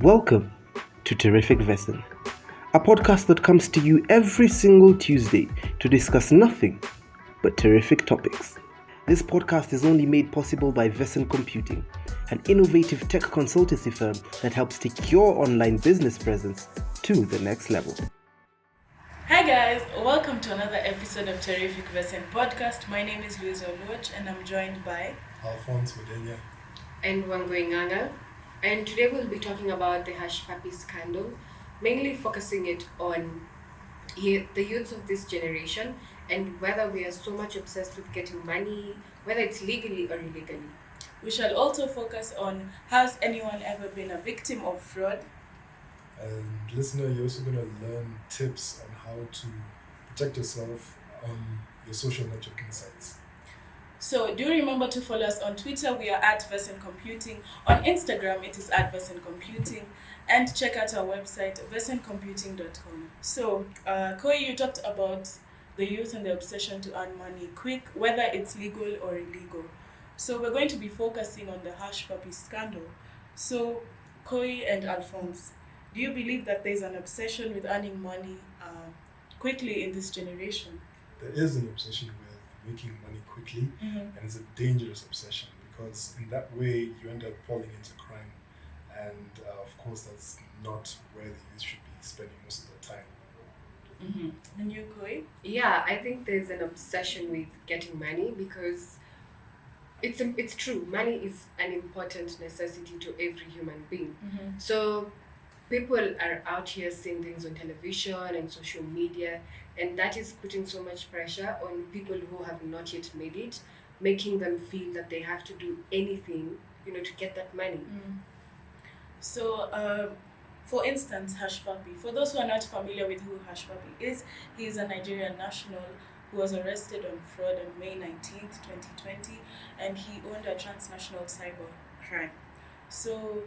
Welcome to Terrific Vesen, a podcast that comes to you every single Tuesday to discuss nothing but terrific topics. This podcast is only made possible by Vesencomputing, an innovative tech consultancy firm that helps take your online business presence to the next level. Hi guys, welcome to another episode of Terrific Vesen Podcast. My name is Louisa Louisa.x and I'm joined by Alphonce and Wangoinganga. And today we'll be talking about the Pappi scandal, mainly focusing it on the youths of this generation and whether we are so much obsessed with getting money, whether it's legally or illegally. We shall also focus on, has anyone ever been a victim of fraud? And listener, you're also going to learn tips on how to protect yourself on your social networking sites. So do remember to follow us on Twitter. We are at Vesencomputing. On Instagram, it is at Vesencomputing. And check out our website, vesencomputing.com. So, Koi, you talked about the youth and the obsession to earn money quick, whether it's legal or illegal. So we're going to be focusing on the Pappi scandal. So, Koi and Alphonse, do you believe that there's an obsession with earning money quickly in this generation? There is an obsession with making money quickly, and it's a dangerous obsession because in that way you end up falling into crime, and of course that's not where the youth should be spending most of their time. And you, Koi? Yeah, I think there's an obsession with getting money because it's true. Money is an important necessity to every human being. So people are out here seeing things on television and social media, and that is putting so much pressure on people who have not yet made it, making them feel that they have to do anything, to get that money. So, for instance, Pappi. For those who are not familiar with who Pappi is, he is a Nigerian national who was arrested on fraud on May 19th, 2020, and he owned a transnational cyber crime. So,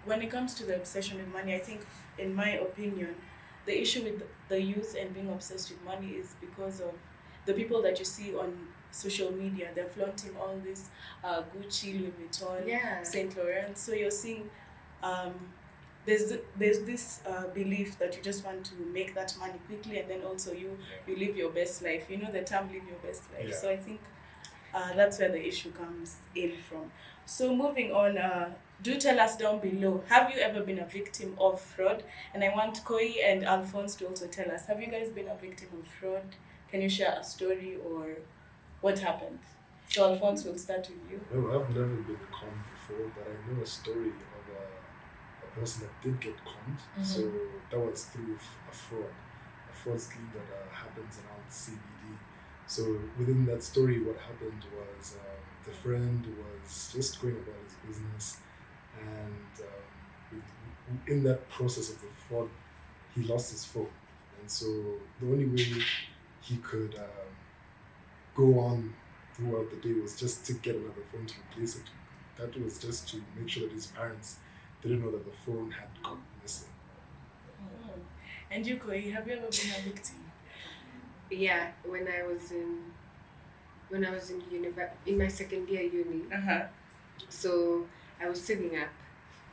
when it comes to the obsession with money, I think, in my opinion, the issue with the youth and being obsessed with money is because of the people that you see on social media. They're flaunting all this Gucci, Louis Vuitton, Saint Laurent. So you're seeing there's this belief that you just want to make that money quickly, and then also you live your best life. You know the term "live your best life." So I think that's where the issue comes in from. So moving on, do tell us down below, have you ever been a victim of fraud? And I want Koi and Alphonse to also tell us, have you guys been a victim of fraud? Can you share a story or what happened? So Alphonse, we'll start with you. No, I've never been conned before, but I know a story of a person that did get conned. So that was through a fraud scheme that happens around CBD. So within that story, what happened was the friend was just going about his business, and in that process of the fraud, he lost his phone. And so the only way he could go on throughout the day was just to get another phone to replace it. That was just to make sure that his parents didn't know that the phone had gone missing. And you, Koi, have you ever been a victim? Yeah, when I was in my second year uni, so I was saving up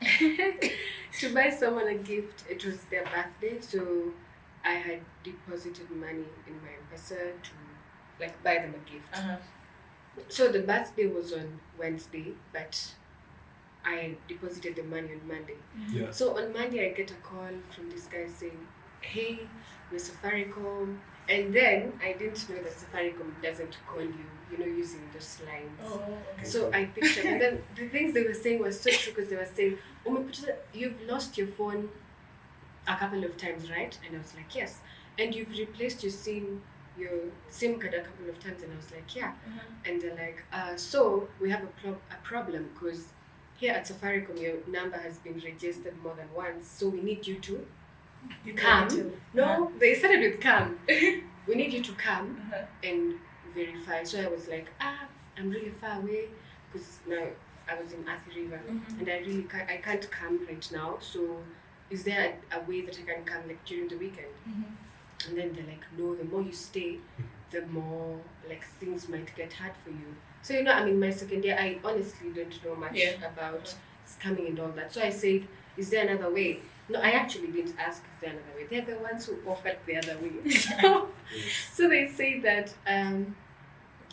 to buy someone a gift. It was their birthday, so I had deposited money in my M-Pesa to buy them a gift. So the birthday was on Wednesday, but I deposited the money on Monday. So on Monday I get a call from this guy saying, "Hey, we're Safaricom." And then I didn't know that Safaricom doesn't call you, using those lines. So I picked up, and then the things they were saying were so true because they were saying, "You've lost your phone a couple of times, right?" And I was like, "Yes." "And you've replaced your SIM card a couple of times," and I was like, "Yeah." And they're like, "So we have a problem because here at Safaricom your number has been registered more than once, so we need you to come." No, they started with come. "We need you to come and verify." So I was like, I'm really far away because now I was in Athi River, and I can't come right now. So is there a way that I can come during the weekend? And then they're like, "No, the more you stay, the more things might get hard for you." So I'm in my second year. I honestly don't know much about scamming and all that. So I said, is there another way? No, I actually didn't ask if there another way. They're the ones who offered the other way. So they say that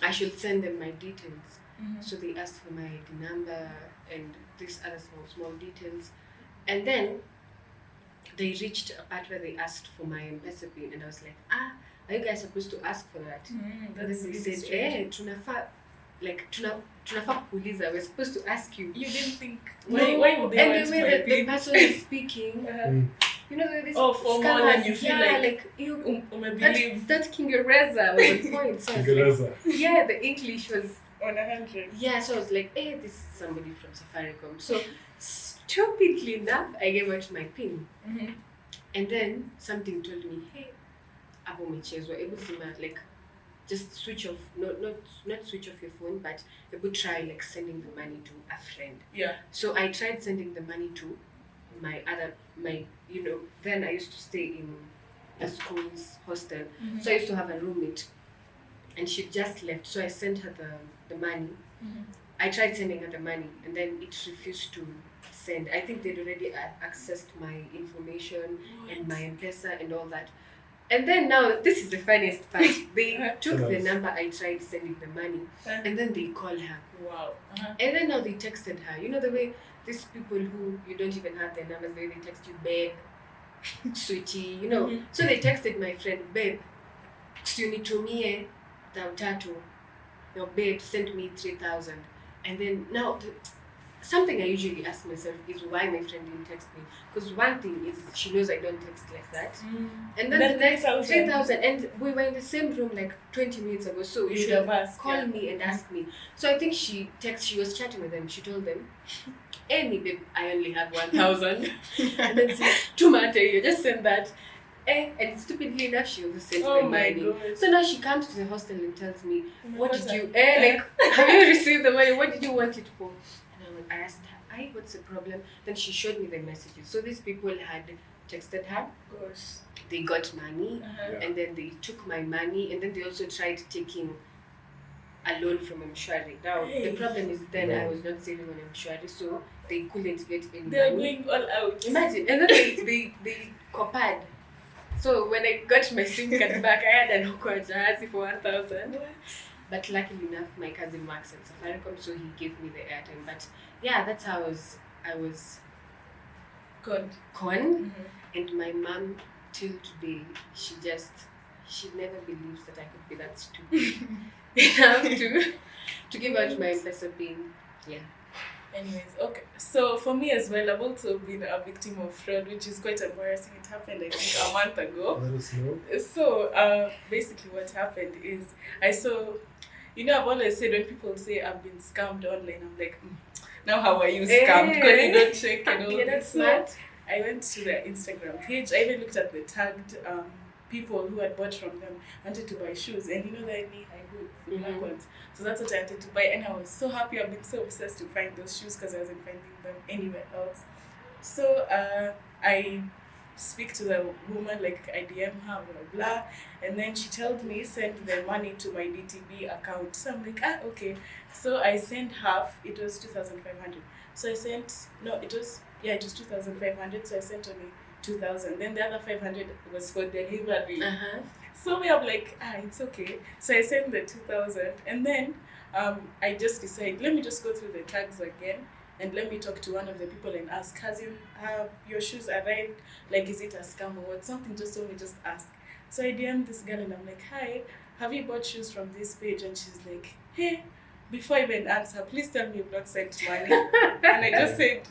I should send them my details. So they asked for my ID number and these other small details. And then they reached a part where they asked for my M-Pesa pin, and I was like, are you guys supposed to ask for that? And then they said, tunafaa kuuliza, we're supposed to ask you. You didn't think, why would they and the way the person is speaking, you know, this for more than you feel you believe. that Kiingereza was on point. So Kiingereza. the English was on 100. Yeah, so I was like, hey, this is somebody from Safaricom. So stupidly enough, I gave out my PIN. And then something told me, hey, Abu Mechezwa, able to like just switch off, not switch off your phone, but able to try like sending the money to a friend. Yeah. So I tried sending the money to then I used to stay in a school's hostel. So I used to have a roommate, and she just left. So I sent her the money. I tried sending her the money, and then it refused to send. I think they'd already accessed my information and my M-Pesa and all that. And then now, this is the funniest part. They took the number I tried sending the money, and then they called her. Wow. And then now they texted her. You know the way these people who you don't even have their numbers, the way they text you, babe, sweetie, you know. So they texted my friend, babe, usinitumie 3,000. No, babe, send me 3,000. And then now, something I usually ask myself is why my friend didn't text me. Because one thing is she knows I don't text like that. And then the next 3,000, and we were in the same room like 20 minutes ago. So you should have called me and asked me. So I think she was chatting with them. She told them, hey, babe, I only have 1,000. And then said, Tumate, you just send that. And stupidly enough, she also sent my money. God. So now she comes to the hostel and tells me, what did you, have you received the money? What did you want it for? And I asked her, what's the problem? Then she showed me the messages. So these people had texted her. Gosh. They got money, and then they took my money, and then they also tried taking a loan from Mshwari. Now, the problem is then I was not saving on Mshwari, so they couldn't get any money. They're going all out. Imagine. And then they copied. So when I got my SIM card back, I had an awkward jahazi for 1,000. But luckily enough, my cousin works at Safaricom, so he gave me the airtime. But yeah, that's how I was conned. And my mom, till today, she never believes that I could be that stupid enough to give out my M-Pesa pin. Yeah. Anyways, okay. So for me as well, I've also been a victim of fraud, which is quite embarrassing. It happened, I think, a month ago. Let us know. So basically what happened is I saw, I've always said when people say I've been scammed online, I'm like, now how are you scammed? Because you don't check and all this. So I went to their Instagram page. I even looked at the tagged people who had bought from them, wanted to buy shoes, and the knee-high boot, the black ones. So that's what I wanted to buy, and I was so happy. I've been so obsessed to find those shoes because I wasn't finding them anywhere else. So I speak to the woman, like I DM her, blah blah, and then she tells me send the money to my DTB account. So I'm like, okay. So I sent half. It was 2,500. So I sent it was 2,500. So I sent only 2,000. Then the other 500 was for delivery. So we have like, it's okay. So I sent the 2,000, and then I just decided, let me just go through the tags again, and let me talk to one of the people and ask, have your shoes arrived? Like, is it a scam or what? Something just told me, just ask. So I DM'd this girl and I'm like, hi, have you bought shoes from this page? And she's like, hey, before I even answer, please tell me you've not sent money. And I just said,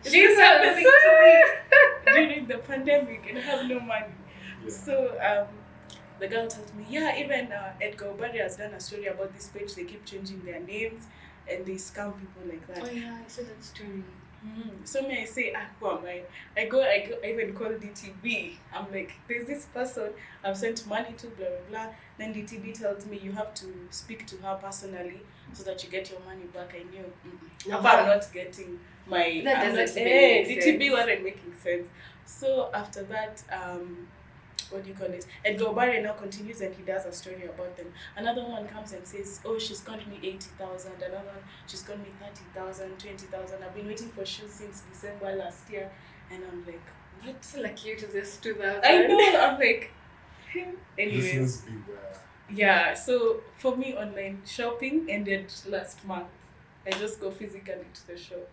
this happening to me during the pandemic and I have no money. Yeah. So the girl told me, even Edgar Obari has done a story about this page. They keep changing their names and they scam people like that. Oh yeah, I saw that story. So I say, who am I? I even call DTB. I'm like, there's this person I've sent money to, blah, blah, blah. Then DTB tells me you have to speak to her personally so that you get your money back. I knew, I'm not getting my... That doesn't make DTB wasn't making sense. So after that, what do you call it? Edgar Obare now continues and he does a story about them. Another one comes and says, oh, she's conned me 80,000. Another one, she's conned me 30,000, 20,000. I've been waiting for shoes since December last year. And I'm like, what? It's like you to this 2,000. I know, I'm like, anyways. Listeners beware. Yeah, so for me, online shopping ended last month. I just go physically to the shop.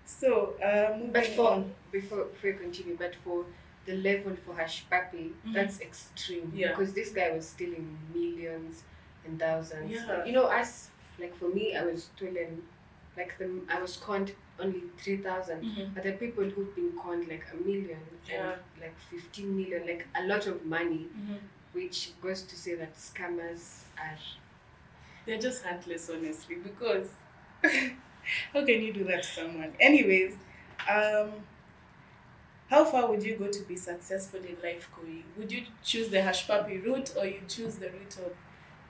So, moving on. Before you continue, but for the level for Pappi, that's extreme. Yeah. Because this guy was stealing millions and thousands. Yeah. You know, for me, I was stolen, I was conned only 3,000. But the people who've been conned like 1 million and like 15 million, like a lot of money, which goes to say that scammers they're just heartless, honestly, because how can you do that to someone? Anyways, how far would you go to be successful in life, Koi? Would you choose the Pappi route or you choose the route of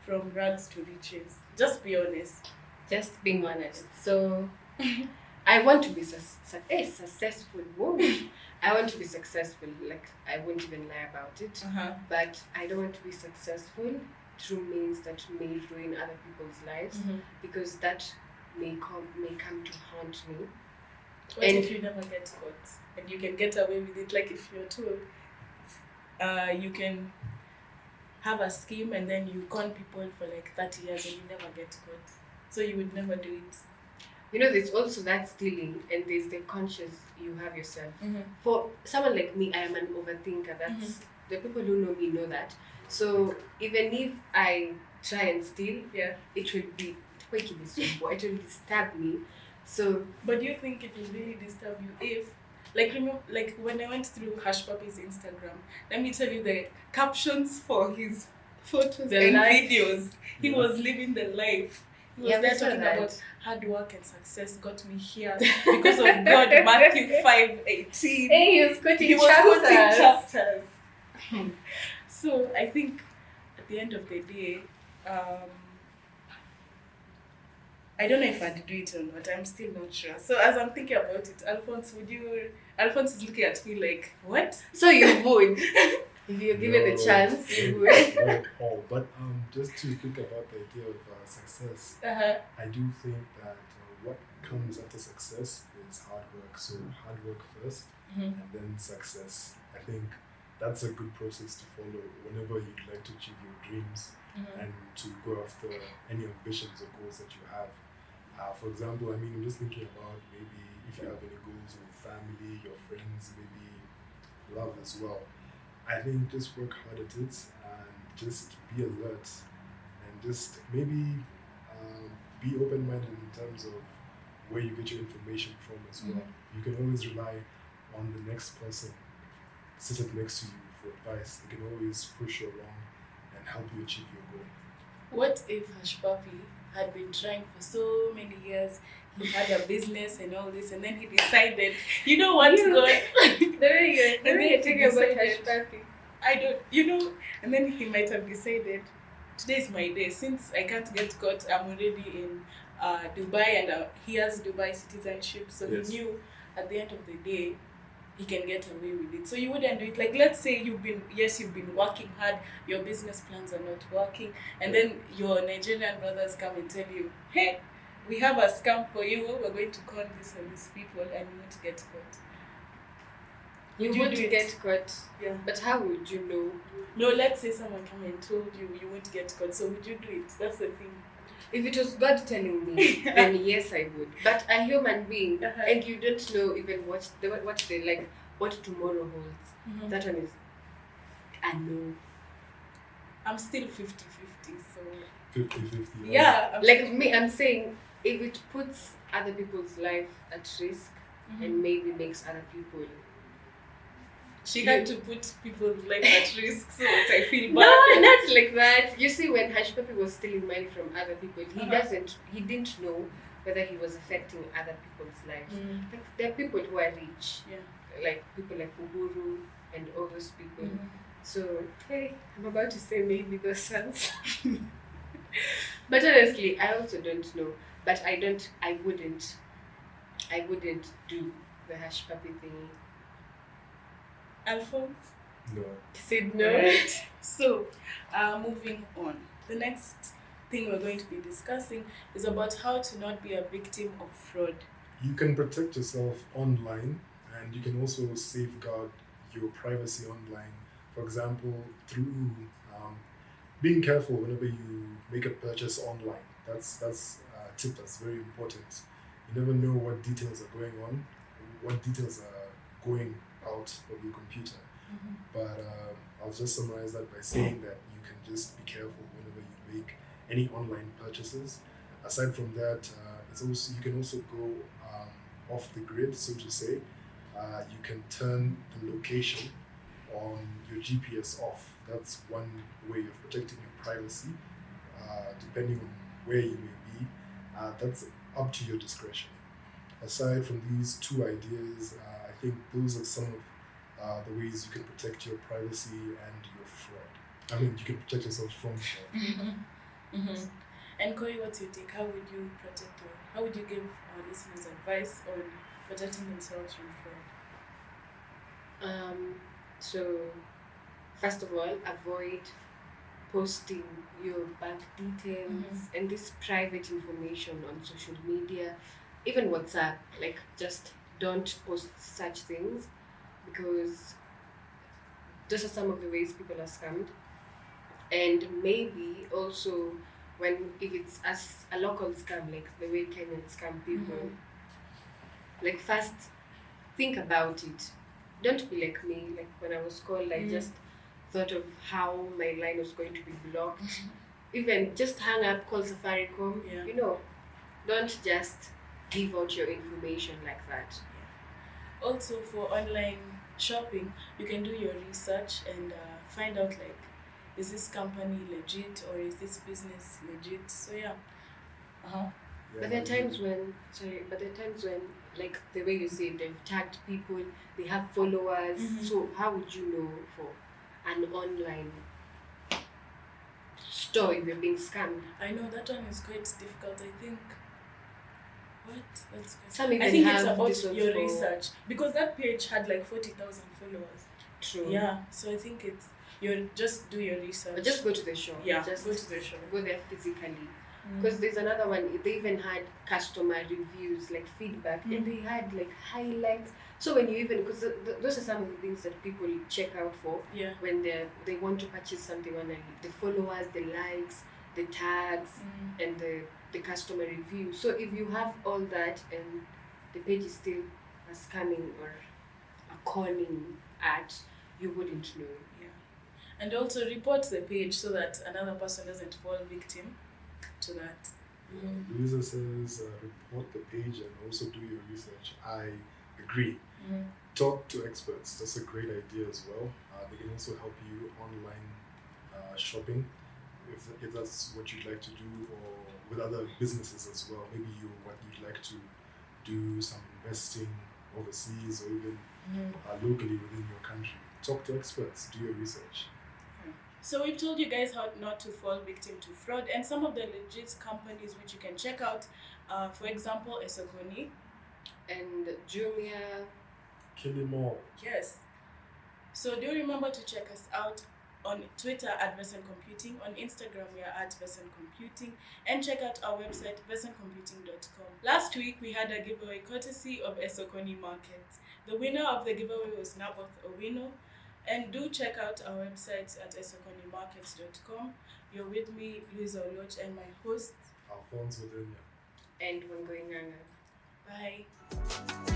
from rags to riches? Just be honest. Just being honest. So, I want to be successful. Whoa. I want to be successful. Like, I won't even lie about it. But I don't want to be successful through means that may ruin other people's lives, because that may come to haunt me. What if you never get caught and you can get away with it? Like if you're told you can have a scheme and then you con people for like 30 years and you never get caught. So you would never do it. You know, there's also that stealing and there's the conscious you have yourself. For someone like me, I am an overthinker. That's the people who know me know that. So even if I try and steal, it will disturb me. So, but do you think it will really disturb you if, like when I went through Pappi's Instagram, let me tell you the captions for his photos and videos, he was living the life. He was there talking about hard work and success got me here because of God, Matthew 5:18. Hey, he was quoting chapters. So I think at the end of the day, I don't know if I'd do it or not. I'm still not sure. So as I'm thinking about it, Alphonse is looking at me like, what? So you would? If you're given the chance, you would. But just to think about the idea of success, I do think that what comes after success is hard work. So hard work first, and then success. I think that's a good process to follow whenever you'd like to achieve your dreams and to go after any ambitions or goals that you have. For example, I'm just thinking about maybe if you have any goals with family, your friends, maybe love as well. I think just work hard at it and just be alert and just maybe be open-minded in terms of where you get your information from as well. You can always rely on the next person sitting next to you for advice. They can always push you along and help you achieve your goal. What if Pappi had been trying for so many years? He had a business and all this, and then he decided, you know what, God? The way you're talking about Pappi. I don't, and then he might have decided, today's my day. Since I can't get caught, I'm already in Dubai, and he has Dubai citizenship, so he knew at the end of the day, he can get away with it. So you wouldn't do it. Like, let's say you've been working hard, your business plans are not working, and then your Nigerian brothers come and tell you, hey, we have a scam for you, we're going to con this and these people, and you won't get caught. You won't get caught. Yeah. But how would you know? No, let's say someone came and told you you won't get caught, so would you do it? That's the thing. If it was God telling me, then yes, I would. But a human being, and you don't know even what tomorrow holds. That one is a no. I'm still 50-50, so 50-50. Yeah. I'm saying if it puts other people's life at risk and maybe makes other people. She had to put people's life at risk, so I feel bad. No, not like that. You see, when Pappi was stealing money from other people, he didn't know whether he was affecting other people's lives. Like, there are people who are rich, like people like Uhuru and all those people. So, hey, I'm about to say maybe those ones. But honestly, I also don't know. But I wouldn't do the Pappi thingy. Alphonse? No. He said no. Right. So, moving on. The next thing we're going to be discussing is about how to not be a victim of fraud. You can protect yourself online, and you can also safeguard your privacy online. For example, through being careful whenever you make a purchase online. That's a tip that's very important. You never know what details are going on, what details are going out of your computer. But I'll just summarize that by saying that you can just be careful whenever you make any online purchases. Aside from that, you can also go off the grid, so to say. You can turn the location on your GPS off. That's one way of protecting your privacy, depending on where you may be. That's up to your discretion. Aside from these two ideas, I think those are some of the ways you can protect your privacy and your fraud. I mean, you can protect yourself from fraud. And Koi, what's your take? How would you how would you give our listeners advice on protecting themselves from fraud? So, first of all, avoid posting your bank details and this private information on social media, even WhatsApp. Like, just don't post such things, because those are some of the ways people are scammed. And maybe also if it's as a local scam, like the way Kenyans scam people, like first think about it. Don't be like me. Like when I was called, I just thought of how my line was going to be blocked. Even just hang up, call Safaricom. Yeah. Don't just give out your information like that. Also, for online shopping, you can do your research and find out, like, is this company legit or is this business legit? So yeah. But there are times when, like the way you say, they've tagged people, they have followers. So how would you know for an online store if you're being scammed? I know that one is quite difficult. I think. What? That's good. Some even I think have it's about this one your for- research, because that page had like 40,000 followers. True. Yeah, so I think you just do your research. But just go to the shop. Yeah, Just go to the shop. Go there physically. Because there's another one, they even had customer reviews, like feedback, and they had like highlights. So when you even, because those are some of the things that people check out for when they want to purchase something online: the followers, the likes, the tags, and the customer review. So if you have all that and the page is still a scamming or a conning ad, you wouldn't know. Yeah, and also report the page so that another person doesn't fall victim to that. Louisa says report the page and also do your research. I agree. Talk to experts. That's a great idea as well. They can also help you online shopping if that's what you'd like to do, or with other businesses as well. Maybe you'd like to do some investing overseas or even locally within your country. Talk to experts. Do your research. So we've told you guys how not to fall victim to fraud, and some of the legit companies which you can check out, for example, Esokoni and Jumia. Kilimall. Yes. So do remember to check us out on Twitter at Vesencomputing, on Instagram we are at Vesencomputing, and check out our website vesencomputing.com. Last week we had a giveaway courtesy of Esokoni Market. The winner of the giveaway was Naboth Owino. And do check out our website at esokonimarkets.com. You're with me, Louisa Louisa.x, and my host, Alphonce. And Wangoinganga. Bye.